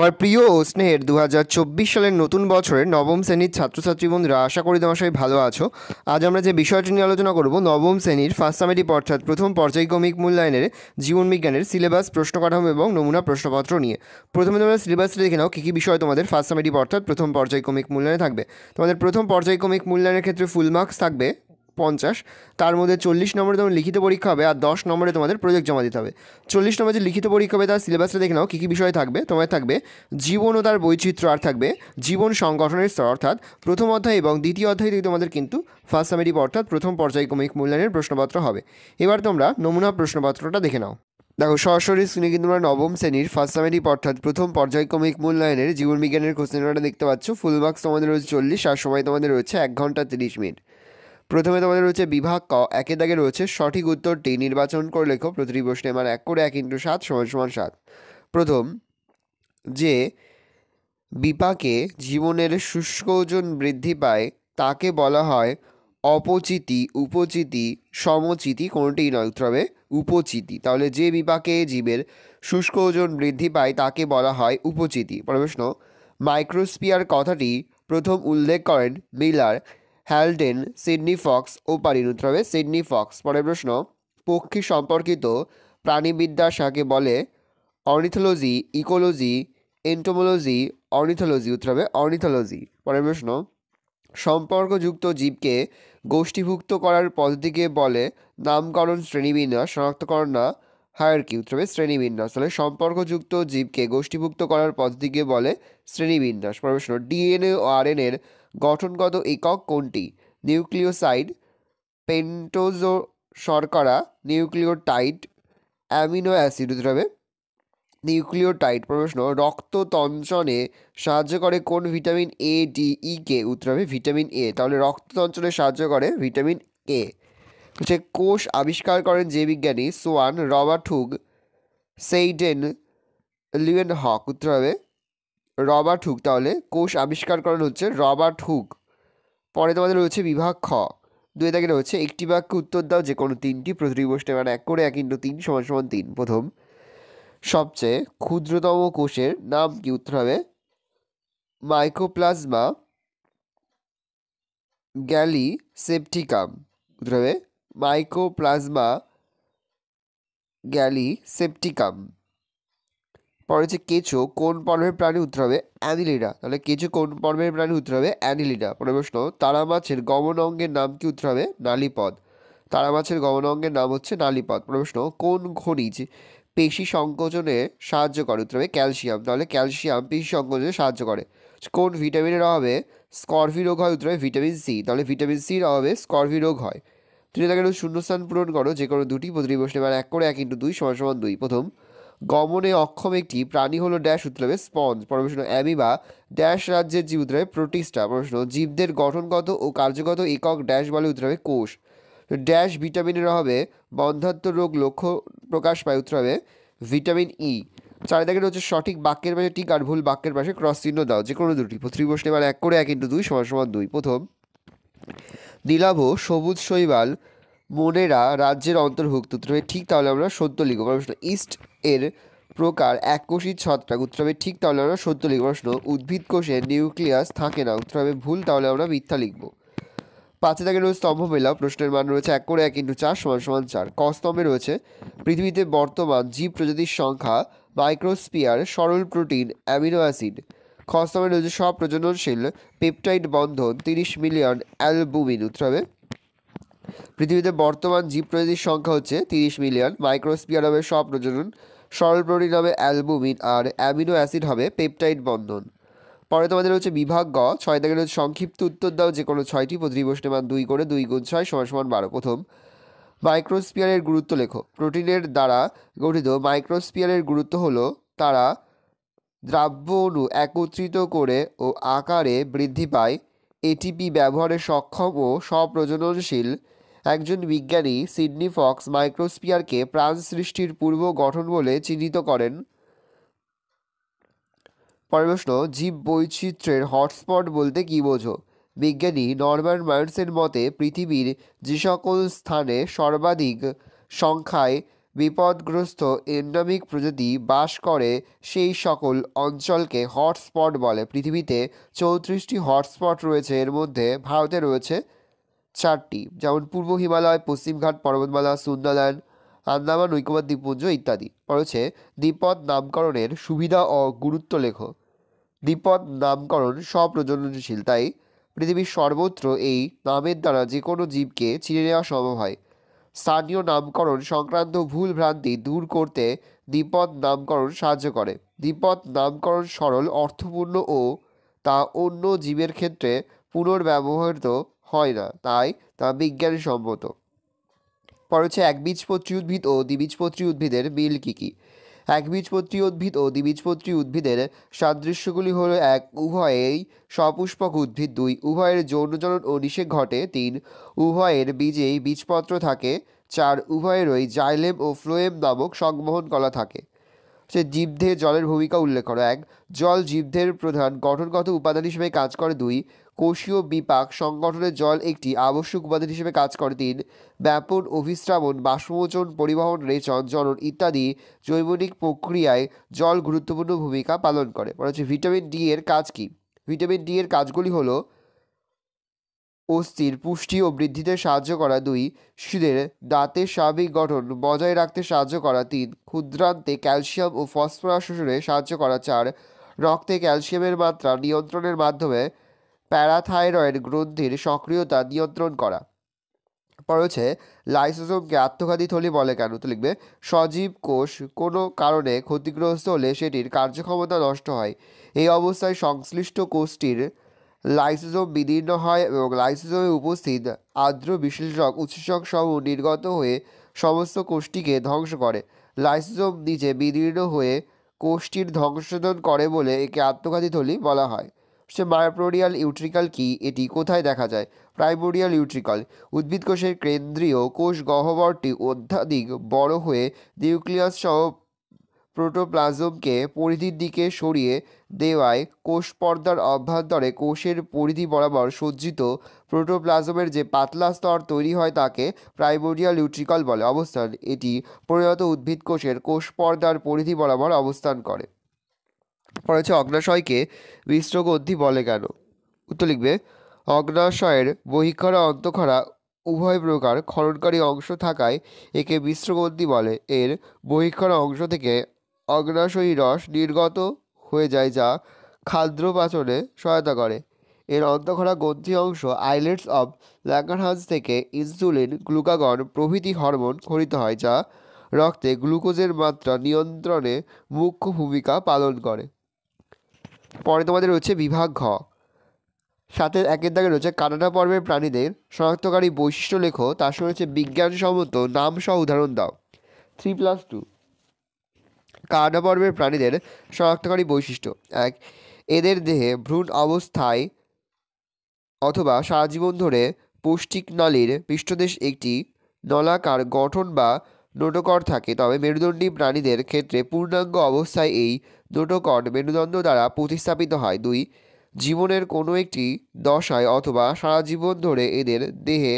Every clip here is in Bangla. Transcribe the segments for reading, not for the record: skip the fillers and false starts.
আমার প্রিয় ও স্নেহের 2024 সালের নতুন বছরের নবম শ্রেণীর ছাত্রছাত্রী বন্ধুরা, আশা করি তোমার সবাই ভালো আছো। আজ আমরা যে বিষয়টি নিয়ে আলোচনা করব, নবম শ্রেণীর ফার্স্ট সামেটিভ অর্থাৎ প্রথম পর্যায়ক্রমিক মূল্যায়নের জীবনবিজ্ঞানের সিলেবাস, প্রশ্ন কাঠামো এবং নমুনা প্রশ্নপত্র নিয়ে। প্রথমে তোমরা সিলেবাসটি দেখে নাও কী কী বিষয় তোমাদের ফার্স্ট সামেটিভ অর্থাৎ প্রথম পর্যায়ক্রমিক মূল্যায়নে থাকবে। তোমাদের প্রথম পর্যায়ক্রমিক মূল্যায়নের ক্ষেত্রে ফুল মার্কস থাকবে 50, তার মধ্যে 40 নম্বরে তোমার লিখিত পরীক্ষা হবে আর 10 নম্বরে তোমাদের প্রজেক্ট জমা দিতে হবে। 40 নম্বরে যে লিখিত পরীক্ষা হবে তার সিলেবাসটা দেখে নাও কী কী বিষয় থাকবে। তোমার থাকবে জীবন ও তার বৈচিত্র্য, আর থাকবে জীবন সংগঠনের স্তর, অর্থাৎ প্রথম অধ্যায় এবং দ্বিতীয় অধ্যায় থেকে তোমাদের কিন্তু ফার্স্ট সামেটিভ অর্থাৎ প্রথম পর্যায়ক্রমিক মূল্যায়নের প্রশ্নপত্র হবে। এবার তোমরা নমুনা প্রশ্নপত্রটা দেখে নাও। দেখো, সরাসরি স্ক্রিনে কিন্তু তোমরা নবম শ্রেণীর ফার্স্ট সামেটিভ অর্থাৎ প্রথম পর্যায়ক্রমিক মূল্যায়নের জীবনবিজ্ঞানের কোশ্চেন পেপারটা দেখতে পাচ্ছ। ফুল মার্কস তোমাদের রয়েছে 40 আর সময় তোমাদের রয়েছে 1 ঘন্টা 30 মিনিট। প্রথমে তোমাদের রয়েছে বিভাগ ক, একে দাগে রয়েছে সঠিক উত্তরটি নির্বাচন করে লেখো। প্রতিটি প্রশ্নে মান 1 করে 1 × 7 = 7। প্রথম, যে বিপাকে জীবনের শুষ্ক ওজন বৃদ্ধি পায় তাকে বলা হয় অপচিতি, উপচিতি, সমচিতি, কোনটিই নয়, উত্তর হবে উপচিতি। তাহলে যে বিপাকে জীবের শুষ্ক ওজন বৃদ্ধি পায় তাকে বলা হয় উপচিতি। পরের প্রশ্ন, মাইক্রোস্ফিয়ার কথাটি প্রথম উল্লেখ করেন Miller, Haldane, Sydney Fox, Oparin, উত্তর হবে সিডনি ফক্স। পরের প্রশ্ন, পক্ষী সম্পর্কিত প্রাণীবিদ্যা শাখাকে বলে অর্নিথোলজি, ইকোলজি, এন্টোমোলজি, অর্নিথোলজি, উত্তর হবে অর্নিথোলজি। পরের প্রশ্ন, সম্পর্কযুক্ত জীবকে গোষ্ঠীভুক্ত করার পদ্ধতিকে বলে নামকরণ, শ্রেণীবিন্যাস, শনাক্তকরণ না হায়ারকি, উত্তর হবে শ্রেণীবিন্যাস। তাহলে সম্পর্কযুক্ত জীবকে গোষ্ঠীভুক্ত করার পদ্ধতিকে বলে শ্রেণীবিন্যাস। পরের প্রশ্ন, ডিএনএ ও আরএনএর গঠনগত একক কোনটি? নিউক্লিওসাইড, পেন্টোজো শর্করা, নিউক্লিওটাইড, অ্যামিনো অ্যাসিড, উত্তর হবে নিউক্লিওটাইড। প্রশ্ন, রক্ত তঞ্চনে সাহায্য করে কোন ভিটামিন এ, ডি, ই, কে? উত্তর হবে ভিটামিন এ। তাহলে রক্ত তঞ্চনে সাহায্য করে ভিটামিন এ। হচ্ছে কোষ আবিষ্কার করেন যে বিজ্ঞানী? সোয়ান, রবার্ট হুক, সেইডেন, লিউয়েনহক, উত্তর হবে রবার্ট হুক। তাহলে কোষ আবিষ্কার করেন হচ্ছে রবার্ট হুক। পরে তোমাদের রয়েছে বিভাগ খ, 2 দাগে রয়েছে একটি বাক্যে উত্তর দাও যে কোনো 3টি। প্রতিটি প্রশ্নে মান 1 করে 1 × 3 = 3। প্রথম, সবচেয়ে ক্ষুদ্রতম কোষের নাম কি? উত্তর হবে মাইকোপ্লাজমা গ্যালিসেপ্টিকাম, উত্তর হবে মাইকোপ্লাজমা গ্যালিসেপ্টিকাম। পরে হচ্ছে কেঁচো কোন পর্বের প্রাণী? উত্তর হবে অ্যানিলিডা। তাহলে কেঁচো কোন পর্বের প্রাণী? উত্তর হবে অ্যানিলিডা। পরের প্রশ্ন, তারা মাছের গমন অঙ্গের নাম কি? উত্তর হবে নালীপদ। তারা মাছের গমন অঙ্গের নাম হচ্ছে নালীপদ। পরের প্রশ্ন, কোন খনিজ পেশি সংকোচনে সাহায্য করে? উত্তর হবে ক্যালসিয়াম। তাহলে ক্যালসিয়াম পেশি সংকোচনে সাহায্য করে। কোন ভিটামিনের অভাবে স্করভি রোগ হয়? উত্তর হবে ভিটামিন সি। তাহলে ভিটামিন সির অভাবে স্করভি রোগ হয়। তুমি তাকে শূন্যস্থান পূরণ করো যে কোনো 2টি। প্রতিটি প্রশ্নে মান 1 করে 1 × 2 = 2। প্রথম, গমনে অক্ষম একটি প্রাণী হলো ড্যাশ, উত্তর হবে স্পঞ্জ। পরের প্রশ্ন, অ্যামিবা ড্যাশ রাজ্যের জীব? উত্তর হবে প্রোটিস্টা। প্রশ্ন, জীবদের গঠনগত ও কার্যগত একক ড্যাশ বলে? উত্তর হবে কোষ। ড্যাশ ভিটামিনের অভাবে বন্ধ্যাত্ব রোগ লক্ষ্য প্রকাশ পায়? উত্তর হবে ভিটামিন ই। 4 দাগের হচ্ছে সঠিক বাক্যের পাশে টিক আর ভুল বাক্যের পাশে ক্রস চিহ্ন দাও যে কোনো 2টি। প্রতিটি প্রশ্নে মান 1 করে 1 × 2 = 2। প্রথম, নীলাভ সবুজ শৈবাল মোনেরা রাজ্যের অন্তর্ভুক্ত? উত্তর হবে ঠিক, তাহলে আমরা সত্য লিখব। প্রশ্ন, ইস্ট এর প্রকার এককোষী ছত্রাক? উত্তর হবে ঠিক, তাহলে আমরা সত্য লিখব। প্রশ্ন, উদ্ভিদ কোষে নিউক্লিয়াস থাকে না? উত্তর হবে ভুল, তাহলে আমরা মিথ্যা লিখব। 5 দাগে রয়েছে স্তম্ভ মেলাও। প্রশ্নের মান রয়েছে 1 করে 1 × 4 = 4। ক স্তম্ভে রয়েছে পৃথিবীতে বর্তমান জীব প্রজাতির সংখ্যা, মাইক্রোস্ফিয়ার, সরল প্রোটিন, অ্যামিনো অ্যাসিড। খ স্তম্ভে রয়েছে সব প্রজননশীল পেপটাইড বন্ধন, 30 মিলিয়ন অ্যালবুমিন। উত্তর হবে পৃথিবীতে বর্তমান জীব প্রজাতির সংখ্যা হচ্ছে 30 মিলিয়ন। মাইক্রোস্ফিয়ার হবে সব প্রজনন, সরল প্রোটিন হবে অ্যালবুমিন, আর অ্যামিনো অ্যাসিড হবে পেপটাইড বন্ধন। পরে তোমাদের হচ্ছে বিভাগ গ, 6 দাগের হচ্ছে সংক্ষিপ্ত উত্তর দাও যে কোনো 6টি। প্রতিটি প্রশ্নের মান 2 করে 2 × 6 = 12। প্রথম, মাইক্রোস্ফিয়ারের গুরুত্ব লেখো। প্রোটিনের দ্বারা গঠিত মাইক্রোস্ফিয়ারের গুরুত্ব হলো তারা দ্রাব্য অণু একত্রিত করে ও আকারে বৃদ্ধি পায়, এটিপি ব্যবহারে সক্ষম ও স্বপ্রজননশীল। একজন বিজ্ঞানী সিডনি ফক্স মাইক্রোস্ফিয়ারকে প্রাণ সৃষ্টির পূর্ব গঠন বলে চিহ্নিত করেন। পরের প্রশ্ন, জীব বৈচিত্র্যের হটস্পট বলতে কী বোঝো? বিজ্ঞানী নরম্যান মায়ার্সের মতে পৃথিবীর যে সকল স্থানে সর্বাধিক সংখ্যায় বিপদগ্রস্ত এন্ডেমিক প্রজাতি বাস করে সেই সকল অঞ্চলকে হটস্পট বলে। পৃথিবীতে 34টি হটস্পট রয়েছে, এর মধ্যে ভারতে রয়েছে 4টি, যেমন পূর্ব হিমালয়, পশ্চিমঘাট পর্বতমালা, সুন্দরল্যান্ড, আন্দামান নিকোবর দ্বীপপুঞ্জ ইত্যাদি। রয়েছে দ্বিপদ নামকরণের সুবিধা ও গুরুত্ব লেখো। দ্বিপদ নামকরণ স্বপ্রজননশীল, তাই পৃথিবীর সর্বত্র এই নামের দ্বারা যে কোনো জীবকে চিনে নেওয়া সম্ভব হয়। স্থানীয় নামকরণ সংক্রান্ত ভুল ভ্রান্তি দূর করতে দ্বিপদ নামকরণ সাহায্য করে। দ্বিপদ নামকরণ সরল, অর্থপূর্ণ ও তা অন্য জীবের ক্ষেত্রে পুনর্ব্যবহৃত হয় না, তাই তা বিজ্ঞানসম্মত। পরে হচ্ছে একবীজপত্রী উদ্ভিদ ও দ্বিবীজপত্রী উদ্ভিদের মিল কী কী? একবীজপত্রী উদ্ভিদ ও দ্বিবীজপত্রী উদ্ভিদের সাদৃশ্যগুলি হল: 1. উভয়েই সপুষ্পক উদ্ভিদ। 2. উভয়ের যৌনজনন ও নিষেক ঘটে। 3. উভয়ের বীজেই বীজপত্র থাকে। 4. উভয়েরই জাইলেম ও ফ্লোয়েম নামক সংবহন কলা থাকে। সে জীবদেহে জলের ভূমিকা উল্লেখ করো। 1. জল জীবদেহের প্রধান গঠনগত উপাদান হিসেবে কাজ করে। 2. কোষীয় বিপাক সংগঠনে জল একটি আবশ্যক উপাদান হিসেবে কাজ করে। 3. ব্যাপন, অভিস্রাবণ, বাষ্পমোচন, পরিবহন, রেচন, জনন ইত্যাদি জৈবনিক প্রক্রিয়ায় জল গুরুত্বপূর্ণ ভূমিকা পালন করে। পরে হচ্ছে ভিটামিন ডি এর কাজ কী? ভিটামিন ডি এর কাজগুলি হলো: অস্থির পুষ্টি ও বৃদ্ধিতে সাহায্য করা। 2. শিশুদের দাঁতের স্বাভাবিক গঠন বজায় রাখতে সাহায্য করা। 3. ক্ষুদ্রান্তে ক্যালসিয়াম ও ফসফরাস শোষণে সাহায্য করা। 4. রক্তে ক্যালসিয়ামের মাত্রা নিয়ন্ত্রণের মাধ্যমে প্যারাথাইরয়েড গ্রন্থির সক্রিয়তা নিয়ন্ত্রণ করা। পরে হচ্ছে লাইসোসোমকে আত্মঘাতী থলি বলে কেন? তো লিখবে সজীব কোষ কোনো কারণে ক্ষতিগ্রস্ত হলে সেটির কার্যক্ষমতা নষ্ট হয়। এই অবস্থায় সংশ্লিষ্ট কোষটির লাইসোসোম বিদীর্ণ হয় এবং লাইসোসোমে উপস্থিত আর্দ্র বিশ্লেষক উৎসেচক সমূহ নির্গত হয়ে সমস্ত কোষটিকে ধ্বংস করে। লাইসোসোম নিচে বিদীর্ণ হয়ে কোষটির ধ্বংসসাধন করে বলে একে আত্মঘাতী থলি বলা হয়। সে মায়োপ্রোডিয়াল ইউট্রিকাল কি? এটি কোথায় দেখা যায়? প্রাইমোডিয়াল ইউট্রিকাল উদ্ভিদ কোষের কেন্দ্রীয় কোষ গহ্বরটি অত্যাধিক বড় হয়ে নিউক্লিয়াস সহ প্রোটোপ্লাজমকে পরিধির দিকে সরিয়ে দেওয়ায় কোষ পর্দার অভ্যন্তরে কোষের পরিধি বরাবর সজ্জিত প্রোটোপ্লাজমের যে পাতলা স্তর তৈরি হয় তাকে প্রাইমোডিয়াল ইউট্রিকাল বলে। অবস্থান: এটি পরিণত উদ্ভিদ কোষের কোষ পর্দার পরিধি বরাবর অবস্থান করে। পরে হচ্ছে অগ্নাশয়কে মিশ্রগ্রন্থি বলে কেন? উত্তর লিখবে অগ্নাশয়ের বহিঃক্ষরা অন্তঃক্ষরা উভয় প্রকার ক্ষরণকারী অংশ থাকায় একে মিশ্রগ্রন্থি বলে। এর বহিঃক্ষরা অংশ থেকে অগ্নাশয়ী রস নির্গত হয়ে যায় যা খাদ্য পাচনে সহায়তা করে। এর অন্তঃক্ষরা গ্রন্থি অংশ আইলেটস অব ল্যাঙ্গারহান্স থেকে ইনসুলিন, গ্লুকাগন প্রভৃতি হরমোন ক্ষরিত হয় যা রক্তে গ্লুকোজের মাত্রা নিয়ন্ত্রণে মুখ্য ভূমিকা পালন করে। পরে তোমাদের রয়েছে বিভাগ ঘ। 7-এর 1-এর দাগে রয়েছে কানাডা পর্বের প্রাণীদের শনাক্তকারী বৈশিষ্ট্য লেখো। তার সঙ্গে রয়েছে বিজ্ঞানসম্মত নাম সহ উদাহরণ দাও। 3+2 কানাডা পর্বের প্রাণীদের শনাক্তকারী বৈশিষ্ট্য। 1. এদের দেহে ভ্রূণ অবস্থায় অথবা সারা জীবন ধরে পৌষ্টিক নালীর পৃষ্ঠদেশ একটি নলাকার গঠন বা নোটকর থাকে, তবে মেরুদণ্ডী প্রাণীদের ক্ষেত্রে পূর্ণাঙ্গ অবস্থায় এই নোটকর মেরুদণ্ড দ্বারা প্রতিস্থাপিত হয়। 2. জীবনের কোনো একটি দশায় অথবা সারা জীবন ধরে এদের দেহে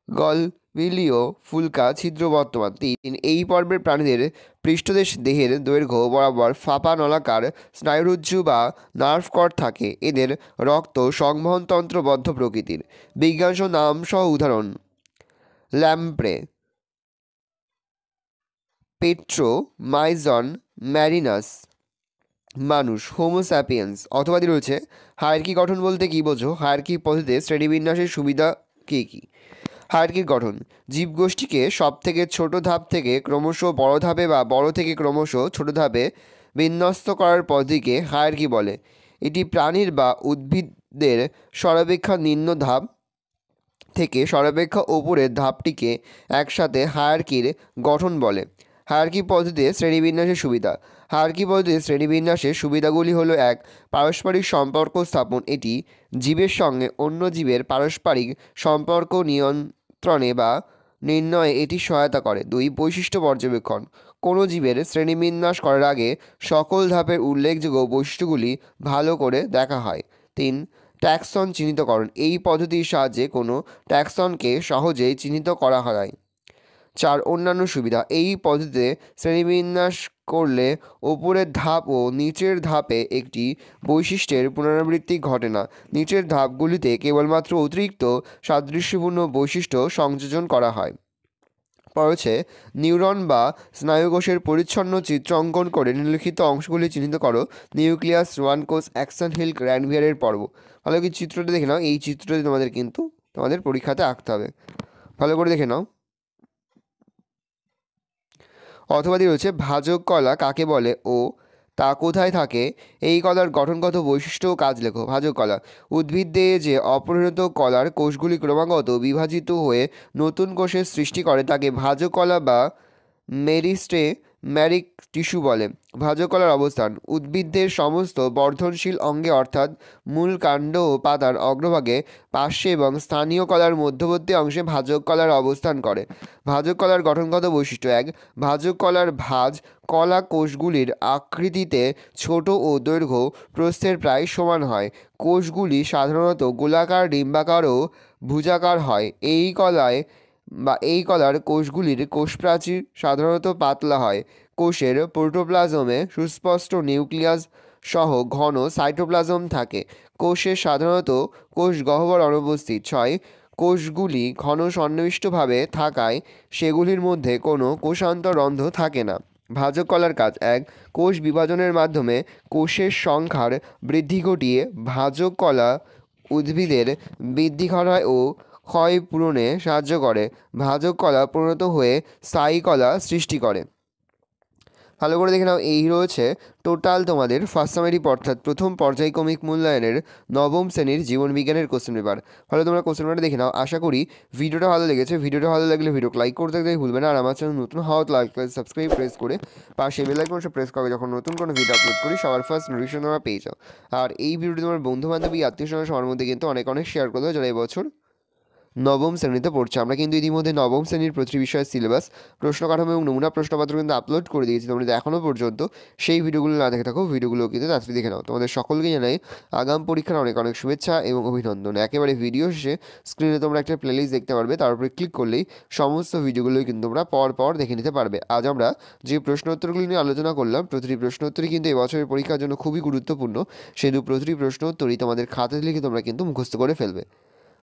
গলবিলীয় ফুলকা ছিদ্র বর্তমান। 3. এই পর্বের প্রাণীদের পৃষ্ঠদেশ দেহের দৈর্ঘ্য বরাবর ফাঁপা নলাকার স্নায়ুরজ্জু বা নার্ভ কর্ড থাকে। এদের রক্ত সংবহনতন্ত্রবদ্ধ প্রকৃতির। বিজ্ঞানসহ নাম সহ উদাহরণ: ল্যাম্প্রে, পেট্রো, মাইজন, ম্যারিনাস। মানুষ হোমো স্যাপিয়েন্স। অথবাদি রয়েছে হায়ারকি গঠন বলতে কী বোঝো? হায়ারকি পদ্ধতিতে শ্রেণীবিন্যাসের সুবিধা কী কী? হায়ারকির গঠন জীবগোষ্ঠীকে সব থেকে ছোট ধাপ থেকে ক্রমশ বড় ধাপে বা বড় থেকে ক্রমশ ছোট ধাপে বিন্যস্ত করার পদ্ধতিকে হায়ারকি বলে। এটি প্রাণীর বা উদ্ভিদের সর্বাপেক্ষা নিম্ন ধাপ থেকে সর্বাপেক্ষা ওপরের ধাপটিকে একসাথে হায়ারকির গঠন বলে। হায়ারকি পদ্ধতিতে শ্রেণীবিন্যাসের সুবিধা। হায়ারকি পদ্ধতিতে শ্রেণীবিন্যাসের সুবিধাগুলি হলো: 1. পারস্পরিক সম্পর্ক স্থাপন। এটি জীবের সঙ্গে অন্য জীবের পারস্পরিক সম্পর্ক নিয়ন্ত্রণে বা নির্ণয়ে এটি সহায়তা করে। 2. বৈশিষ্ট্য পর্যবেক্ষণ। কোনো জীবের শ্রেণীবিন্যাস করার আগে সকল ধাপের উল্লেখযোগ্য বৈশিষ্ট্যগুলি ভালো করে দেখা হয়। 3. ট্যাক্সন চিহ্নিতকরণ। এই পদ্ধতির সাহায্যে কোনো ট্যাক্সনকে সহজেই চিহ্নিত করা হয়। 4 অন্যান্য সুবিধা। এই পদ্ধতিতে শ্রেণীবিন্যাস করলে ওপরের ধাপ ও নিচের ধাপে একটি বৈশিষ্ট্যের পুনরাবৃত্তি ঘটে না। নিচের ধাপগুলিতে কেবলমাত্র অতিরিক্ত সাদৃশ্যপূর্ণ বৈশিষ্ট্য সংযোজন করা হয়। পর হচ্ছে নিউরন বা স্নায়ুকোষের পরিচ্ছন্ন চিত্র অঙ্কন করে নিম্নলিখিত অংশগুলি চিহ্নিত করো। নিউক্লিয়াস, ওয়ান কোষ, অ্যাকশন হিল, গ্র্যানভিয়ারের পর্ব। ভালো কি চিত্রটা দেখে নাও। এই চিত্রটি তোমাদের কিন্তু তোমাদের পরীক্ষাতে আঁকতে হবে। ভালো করে দেখে নাও। অথবা দিয়ে রয়েছে ভাজক কলা কাকে বলে ও তা কোথায় থাকে, এই কলার গঠনগত বৈশিষ্ট্য ও কাজ লেখো। ভাজক কলা উদ্ভিদে যে অপরিণত কলার কোষগুলি ক্রমাগত বিভাজিত হয়ে নতুন কোষের সৃষ্টি করে তাকে ভাজক কলা বা মেরিস্টেমেটিক টিস্যু বলে। ভাজক কলার অবস্থান উদ্ভিদের সমস্ত বর্ধনশীল অঙ্গে অর্থাৎ মূল কাণ্ড ও পাতার অগ্রভাগে, পার্শ্বে এবং স্থানীয় কলার মধ্যবর্তী অংশে ভাজক কলার অবস্থান করে। ভাজক কলার গঠনগত বৈশিষ্ট্য 1 ভাজক কলার ভাজ কলা কোষগুলির আকৃতিতে ছোট ও দৈর্ঘ্য প্রস্থের প্রায় সমান হয়। কোষগুলি সাধারণত গোলাকার, ডিম্বাকার ও ভুজাকার হয়। এই কলার কোষগুলির কোষপ্রাচীর সাধারণত পাতলা হয়। কোষের প্রোটোপ্লাজমে সুস্পষ্ট নিউক্লিয়াস সহ ঘন সাইটোপ্লাজম থাকে। কোষে সাধারণত কোষ গহ্বর অনুপস্থিত। 6 কোষগুলি ঘন সন্নিবিষ্টভাবে থাকায় সেগুলির মধ্যে কোনো কোষান্তররন্ধ্র থাকে না। ভাজক কলার কাজ 1 কোষ বিভাজনের মাধ্যমে কোষের সংখ্যার বৃদ্ধি ঘটিয়ে ভাজক কলা উদ্ভিদের বৃদ্ধি ঘটায় ও ক্ষয় পূরণে সাহায্য করে। ভাজক কলা পরিণত হয়ে স্থায়ী কলা সৃষ্টি করে। ভালো করে দেখে নাও। এই রয়েছে টোটাল তোমাদের ফার্স্ট সামারি অর্থাৎ প্রথম পর্যায়ক্রমিক মূল্যায়নের নবম শ্রেণীর জীবনবিজ্ঞানের কোশ্চেন পেপার। ভালো তোমরা কোশ্চেন পেপারটা দেখে নাও। আশা করি ভিডিওটা ভালো লেগেছে। ভিডিওটা ভালো লাগলে ভিডিও লাইক করতে ভুলবে না। আর আমার চ্যানেল নতুন হওয়া লাইক সাবস্ক্রাইব প্রেস করে পাশে বেল আইকন প্রেস করে যখন নতুন কোনো ভিডিও আপলোড করি সবার ফার্স্ট নোটিফিকেশন তোমরা পেয়ে যাও। আর এই ভিডিওটি তোমার বন্ধু বান্ধবী আত্মীয় স্বজন সবার মধ্যে কিন্তু অনেক শেয়ার করে দেবে যারা এবছর নবম শ্রেণীতে পড়ছে। আমরা কিন্তু ইতিমধ্যে নবম শ্রেণীর প্রতিটি বিষয়ের সিলেবাস, প্রশ্ন কাঠামো এবং নমুনা প্রশ্নপত্র কিন্তু আপলোড করে দিয়েছি। তোমরা যদি এখনও পর্যন্ত সেই ভিডিওগুলো না দেখে থাকো ভিডিওগুলো কিন্তু তাড়াতাড়ি দেখে নাও। তোমাদের সকলকে জানাই আগাম পরীক্ষার অনেক শুভেচ্ছা এবং অভিনন্দন। একেবারে ভিডিও শেষে স্ক্রিনে তোমরা একটা প্লেলিস্ট দেখতে পারবে, তার উপরে ক্লিক করলেই সমস্ত ভিডিওগুলোই কিন্তু তোমরা পর দেখে নিতে পারবে। আজ আমরা যে প্রশ্নোত্তরগুলি নিয়ে আলোচনা করলাম প্রতিটি প্রশ্নোত্তরই কিন্তু এবছরের পরীক্ষার জন্য খুবই গুরুত্বপূর্ণ। সেহেতু প্রতিটি প্রশ্নোত্তরই তোমাদের খাতায় লিখে তোমরা কিন্তু মুখস্থ করে ফেলবে।